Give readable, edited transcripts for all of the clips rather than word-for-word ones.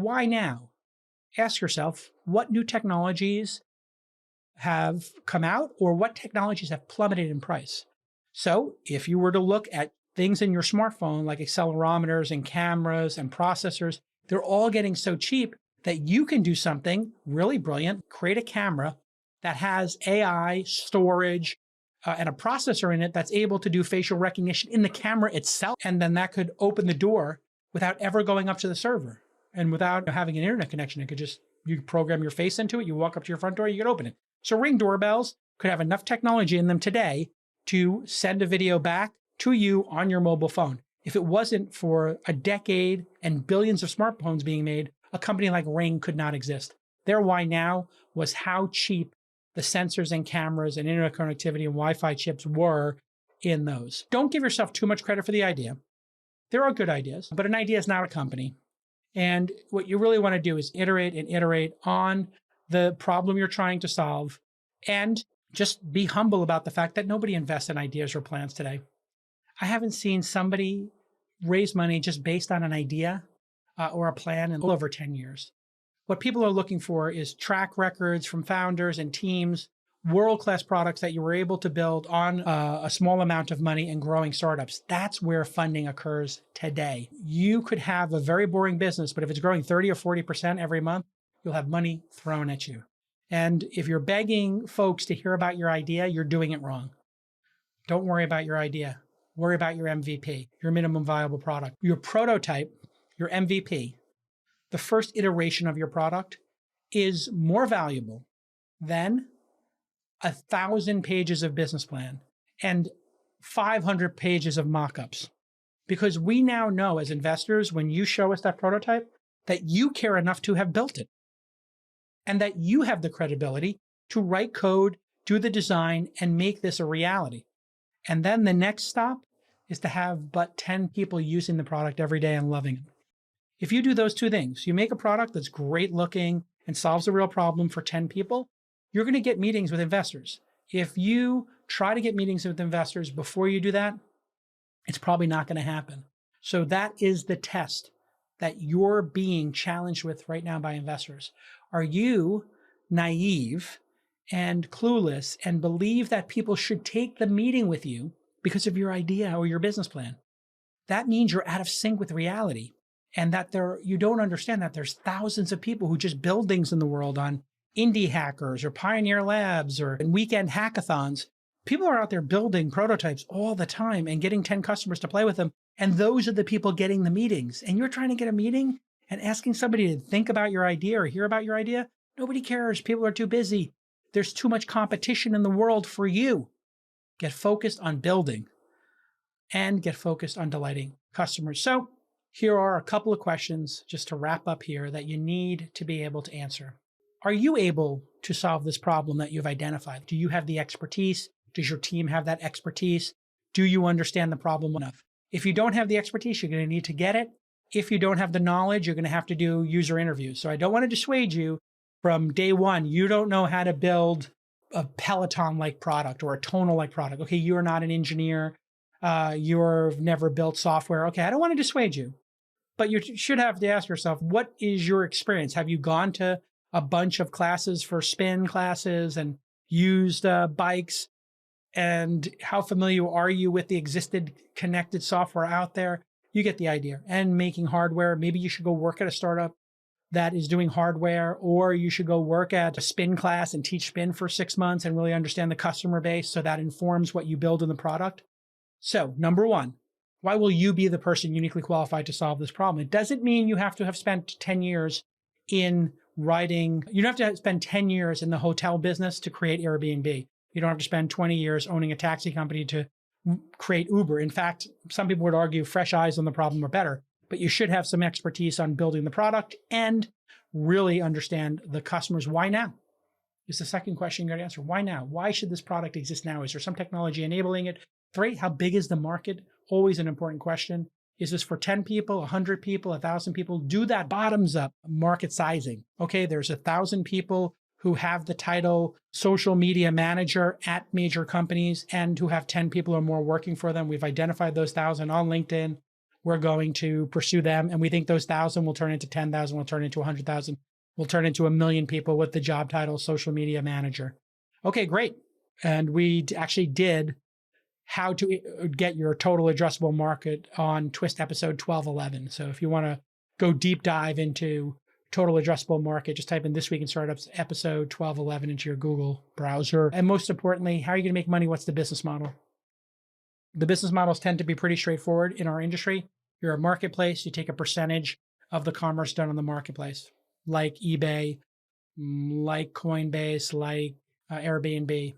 Why now? Ask yourself, what new technologies have come out or what technologies have plummeted in price? So if you were to look at things in your smartphone like accelerometers and cameras and processors, they're all getting so cheap that you can do something really brilliant, create a camera that has AI, storage, and a processor in it that's able to do facial recognition in the camera itself. And then that could open the door without ever going up to the server and without having an internet connection. It could just, you program your face into it, you walk up to your front door, you can open it. So Ring doorbells could have enough technology in them today to send a video back to you on your mobile phone. If it wasn't for a decade and billions of smartphones being made, a company like Ring could not exist. Their why now was how cheap the sensors and cameras and internet connectivity and Wi-Fi chips were in those. Don't give yourself too much credit for the idea. There are good ideas, but an idea is not a company. And what you really want to do is iterate and iterate on the problem you're trying to solve and just be humble about the fact that nobody invests in ideas or plans today. I haven't seen somebody raise money just based on an idea or a plan in over 10 years. What people are looking for is track records from founders and teams, world-class products that you were able to build on a small amount of money and growing startups. That's where funding occurs today. You could have a very boring business, but if it's growing 30 or 40% every month, you'll have money thrown at you. And if you're begging folks to hear about your idea, you're doing it wrong. Don't worry about your idea. Worry about your MVP, your minimum viable product. Your prototype, your MVP, the first iteration of your product is more valuable than 1,000 pages of business plan and 500 pages of mock-ups. Because we now know as investors, when you show us that prototype, that you care enough to have built it and that you have the credibility to write code, do the design, and make this a reality. And then the next stop is to have but 10 people using the product every day and loving it. If you do those two things, you make a product that's great looking and solves a real problem for 10 people, you're going to get meetings with investors. If you try to get meetings with investors before you do that, it's probably not going to happen. So that is the test that you're being challenged with right now by investors. Are you naive and clueless and believe that people should take the meeting with you because of your idea or your business plan? That means you're out of sync with reality and that you don't understand that there's thousands of people who just build things in the world on Indie Hackers or Pioneer Labs or in weekend hackathons. People are out there building prototypes all the time and getting 10 customers to play with them. And those are the people getting the meetings. And you're trying to get a meeting and asking somebody to think about your idea or hear about your idea. Nobody cares. People are too busy. There's too much competition in the world for you. Get focused on building and get focused on delighting customers. So here are a couple of questions just to wrap up here that you need to be able to answer. Are you able to solve this problem that you've identified? Do you have the expertise? Does your team have that expertise? Do you understand the problem enough? If you don't have the expertise, you're going to need to get it. If you don't have the knowledge, you're going to have to do user interviews. So I don't want to dissuade you from day one. You don't know how to build a Peloton-like product or a Tonal-like product. Okay, you're not an engineer. You've never built software. Okay, I don't want to dissuade you. But you should have to ask yourself, what is your experience? Have you gone to a bunch of classes for spin classes and used bikes? And how familiar are you with the existed connected software out there? You get the idea. And making hardware, maybe you should go work at a startup that is doing hardware, or you should go work at a spin class and teach spin for 6 months and really understand the customer base so that informs what you build in the product. So number one, why will you be the person uniquely qualified to solve this problem? It doesn't mean you have to have spent 10 years in writing. You don't have to spend 10 years in the hotel business to create Airbnb. You don't have to spend 20 years owning a taxi company to create Uber. In fact, some people would argue fresh eyes on the problem are better, but you should have some expertise on building the product and really understand the customers. Why now? Is the second question you got to answer. Why now? Why should this product exist now? Is there some technology enabling it? 3, how big is the market? Always an important question. Is this for 10 people, 100 people, 1,000 people? Do that bottoms up market sizing. Okay, there's 1,000 people who have the title social media manager at major companies and who have 10 people or more working for them. We've identified those 1,000 on LinkedIn. we're going to pursue them. And we think those 1,000 will turn into 10,000, will turn into 100,000, will turn into 1 million people with the job title social media manager. Okay, great. And we actually did how to get your total addressable market on Twist episode 1211. So if you want to go deep dive into total addressable market, just type in This Week in Startups episode 1211 into your Google browser. And most importantly, how are you going to make money? What's the business model? The business models tend to be pretty straightforward in our industry. You're a marketplace. You take a percentage of the commerce done on the marketplace, like eBay, like Coinbase, like Airbnb.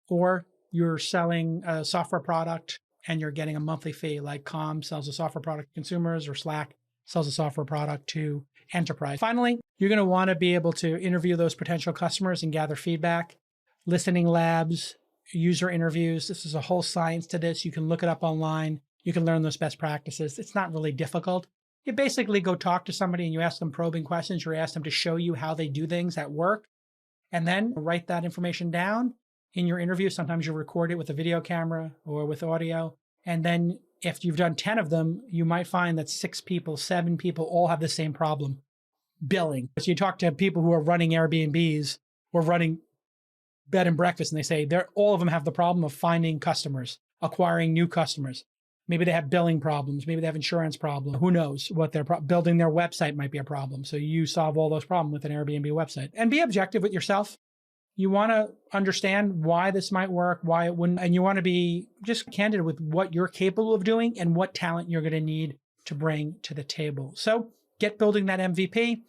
Or you're selling a software product and you're getting a monthly fee, like Calm sells a software product to consumers, or Slack sells a software product to enterprise. Finally, you're going to want to be able to interview those potential customers and gather feedback, listening labs, user interviews. This is a whole science to this. You can look it up online. You can learn those best practices. It's not really difficult. You basically go talk to somebody and you ask them probing questions, or you ask them to show you how they do things at work, and then write that information down in your interview. Sometimes you record it with a video camera or with audio. And then if you've done 10 of them, you might find that 6 people, 7 people all have the same problem, billing. So you talk to people who are running Airbnbs or running bed and breakfast, and they say all of them have the problem of finding customers, acquiring new customers. Maybe they have billing problems. Maybe they have insurance problems. Who knows what building their website might be a problem. So you solve all those problems with an Airbnb website. And be objective with yourself. You want to understand why this might work, why it wouldn't, and you want to be just candid with what you're capable of doing and what talent you're going to need to bring to the table. So get building that MVP.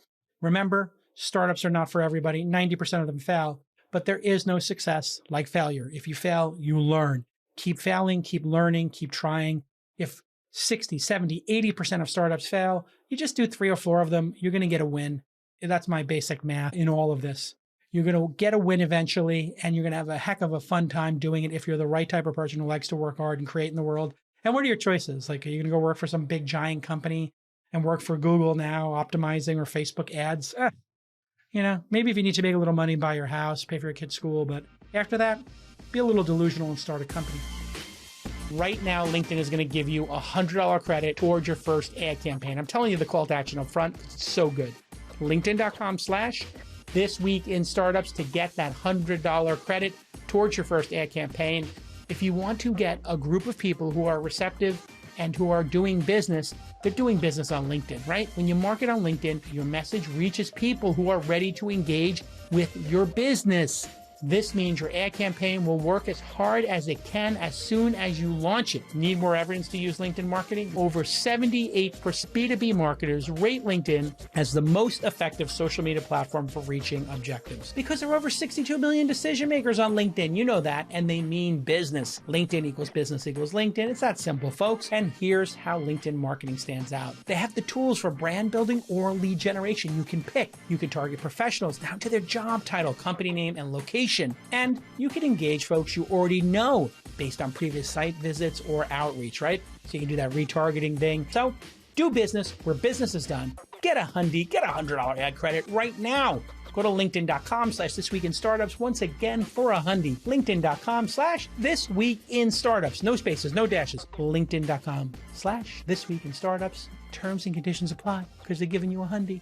Remember, startups are not for everybody. 90% of them fail, but there is no success like failure. If you fail, you learn. Keep failing, keep learning, keep trying. If 60, 70, 80% of startups fail, you just do 3 or 4 of them, you're going to get a win. That's my basic math in all of this. You're going to get a win eventually, and you're going to have a heck of a fun time doing it if you're the right type of person who likes to work hard and create in the world. And what are your choices? Like, are you going to go work for some big giant company and work for Google now, optimizing, or Facebook ads? Maybe if you need to make a little money, buy your house, pay for your kid's school. But after that, be a little delusional and start a company. Right now, LinkedIn is going to give you $100 credit towards your first ad campaign. I'm telling you the call to action up front. It's so good. LinkedIn.com/This Week in Startups to get that $100 credit towards your first ad campaign. If you want to get a group of people who are receptive and who are doing business, they're doing business on LinkedIn, right? When you market on LinkedIn, your message reaches people who are ready to engage with your business. This means your ad campaign will work as hard as it can as soon as you launch it. Need more evidence to use LinkedIn marketing? Over 78% B2B marketers rate LinkedIn as the most effective social media platform for reaching objectives. Because there are over 62 million decision makers on LinkedIn. You know that, and they mean business. LinkedIn equals business equals LinkedIn. It's that simple, folks. And here's how LinkedIn marketing stands out. They have the tools for brand building or lead generation. You can pick. You can target professionals down to their job title, company name, and location. And you can engage folks you already know based on previous site visits or outreach, right? So you can do that retargeting thing. So do business where business is done. Get a $100 ad credit right now. Go to LinkedIn.com/This Week in Startups once again for a $100. LinkedIn.com/This Week in Startups. No spaces, no dashes. LinkedIn.com/This Week in Startups. Terms and conditions apply because they're giving you a $100.